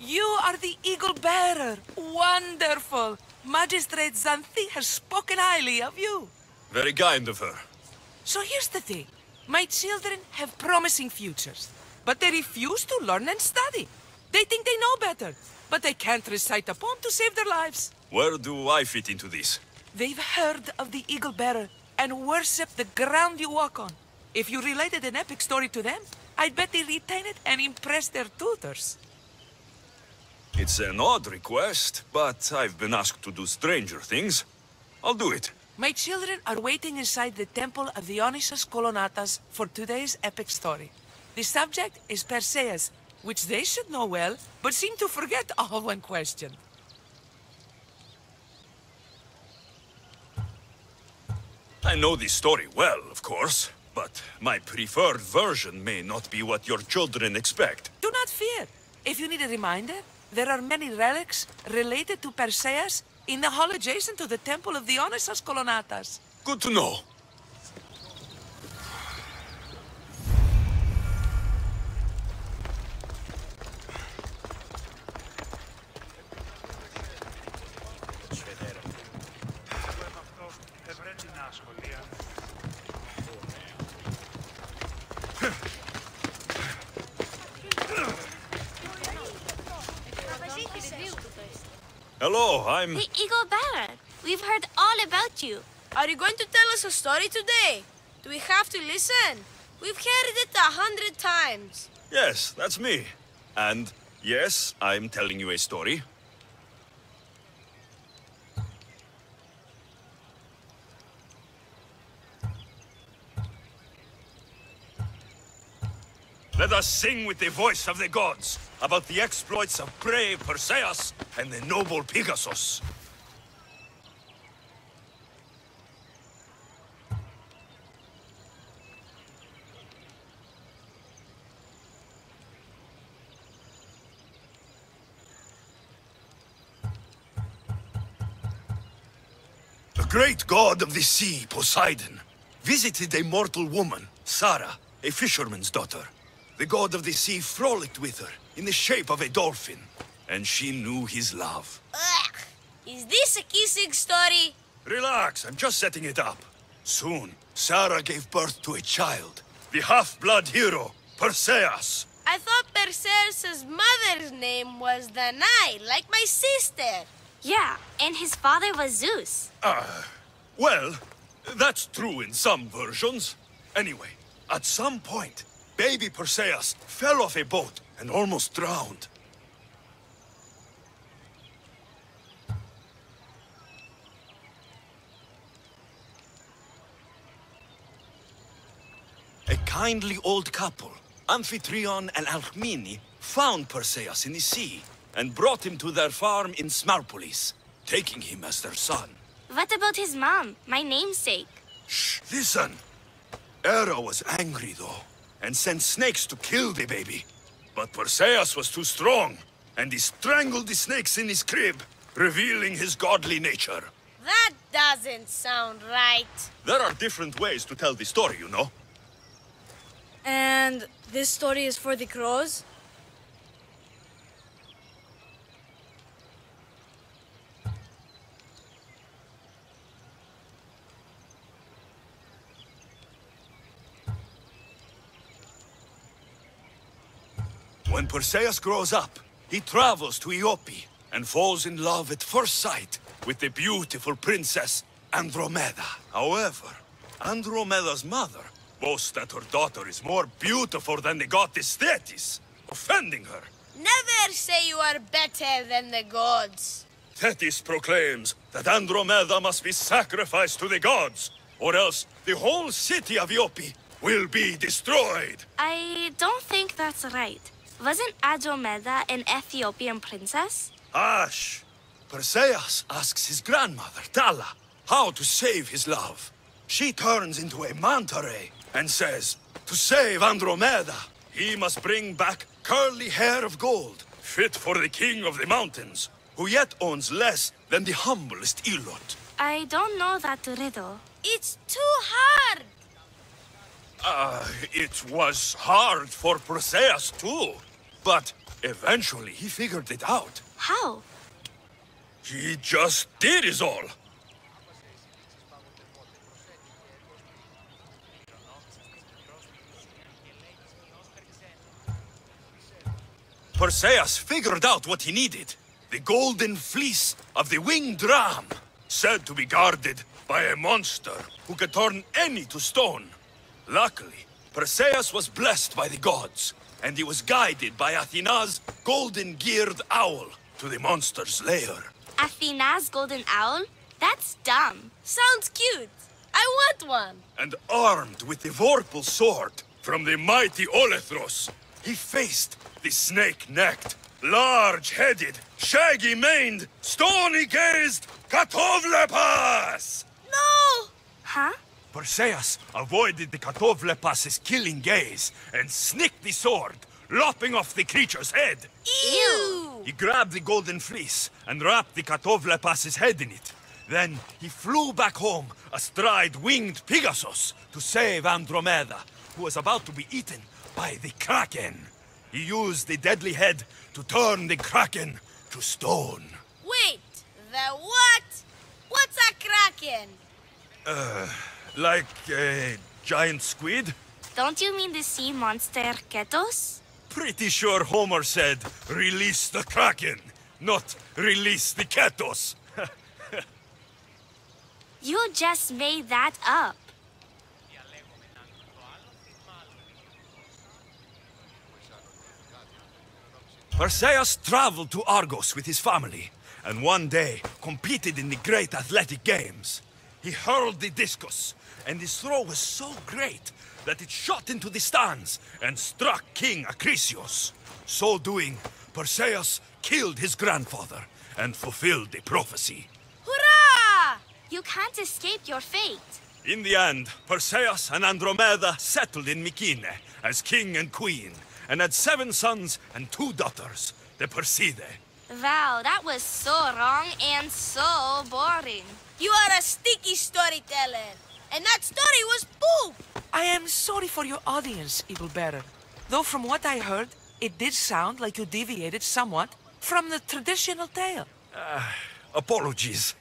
You are the Eagle Bearer. Wonderful. Magistrate Xanthi has spoken highly of you. Very kind of her. So here's the thing. My children have promising futures, but they refuse to learn and study. They think they know better, but they can't recite a poem to save their lives. Where do I fit into this? They've heard of the Eagle Bearer and worship the ground you walk on. If you related an epic story to them, I'd bet they retain it and impress their tutors. It's an odd request, but I've been asked to do stranger things. I'll do it. My children are waiting inside the Temple of Dionysus Kolonatas for today's epic story. The subject is Perseus, which they should know well, but seem to forget all when questioned. I know this story well, of course, but my preferred version may not be what your children expect. Do not fear. If you need a reminder, there are many relics related to Perseus in the hall adjacent to the Temple of Dionysus Kolonatas. Good to know. Hello, I'm... The Eagle Bearer. We've heard all about you. Are you going to tell us a story today? Do we have to listen? We've heard it 100 times. Yes, that's me. And yes, I'm telling you a story. Let us sing with the voice of the gods about the exploits of brave Perseus and the noble Pegasus. The great god of the sea, Poseidon, visited a mortal woman, Sarah, a fisherman's daughter. The god of the sea frolicked with her in the shape of a dolphin, and she knew his love. Ugh! Is this a kissing story? Relax, I'm just setting it up. Soon, Sarah gave birth to a child, the half-blood hero, Perseus. I thought Perseus' mother's name was Danae, like my sister. Yeah, and his father was Zeus. Well, that's true in some versions. Anyway, at some point, baby Perseus fell off a boat and almost drowned. A kindly old couple, Amphitryon and Alcmene, found Perseus in the sea and brought him to their farm in Smarpolis, taking him as their son. What about his mom, my namesake? Shh, listen. Hera was angry, though, and sent snakes to kill the baby. But Perseus was too strong, and he strangled the snakes in his crib, revealing his godly nature. That doesn't sound right. There are different ways to tell the story, you know. And this story is for the crows? When Perseus grows up, he travels to Iope and falls in love at first sight with the beautiful princess Andromeda. However, Andromeda's mother boasts that her daughter is more beautiful than the goddess Thetis, offending her. Never say you are better than the gods. Thetis proclaims that Andromeda must be sacrificed to the gods, or else the whole city of Iope will be destroyed. I don't think that's right. Wasn't Andromeda an Ethiopian princess? Hush! Perseus asks his grandmother, Thala, how to save his love. She turns into a manta ray and says, to save Andromeda, he must bring back curly hair of gold, fit for the king of the mountains, who yet owns less than the humblest Elot. I don't know that riddle. It's too hard. It was hard for Perseus too. But eventually he figured it out. How? He just did is all. Perseus figured out what he needed. The golden fleece of the winged ram, said to be guarded by a monster who could turn any to stone. Luckily, Perseus was blessed by the gods, and he was guided by Athena's golden-geared owl to the monster's lair. Athena's golden owl? That's dumb. Sounds cute. I want one. And armed with the vorpal sword from the mighty Olethros, he faced the snake-necked, large-headed, shaggy-maned, stony-gazed Katovlepas! No! Huh? Perseus avoided the Katovlepas' killing gaze and snicked the sword, lopping off the creature's head. Ew! He grabbed the golden fleece and wrapped the Katovlepas' head in it. Then he flew back home astride winged Pegasus to save Andromeda, who was about to be eaten by the Kraken. He used the deadly head to turn the Kraken to stone. Wait, the what? What's a kraken? Like a giant squid? Don't you mean the sea monster Ketos? Pretty sure Homer said, release the Kraken, not release the Ketos. You just made that up. Perseus traveled to Argos with his family, and one day competed in the great athletic games. He hurled the discus, and his throw was so great that it shot into the stands and struck King Acrisius. So doing, Perseus killed his grandfather and fulfilled the prophecy. Hurrah! You can't escape your fate. In the end, Perseus and Andromeda settled in Mycenae as king and queen, and had 7 sons and 2 daughters, the Perseidae. Wow, that was so wrong and so boring. You are a sticky storyteller. And that story was poop! I am sorry for your audience, Evil Bearer. Though from what I heard, it did sound like you deviated somewhat from the traditional tale. Apologies.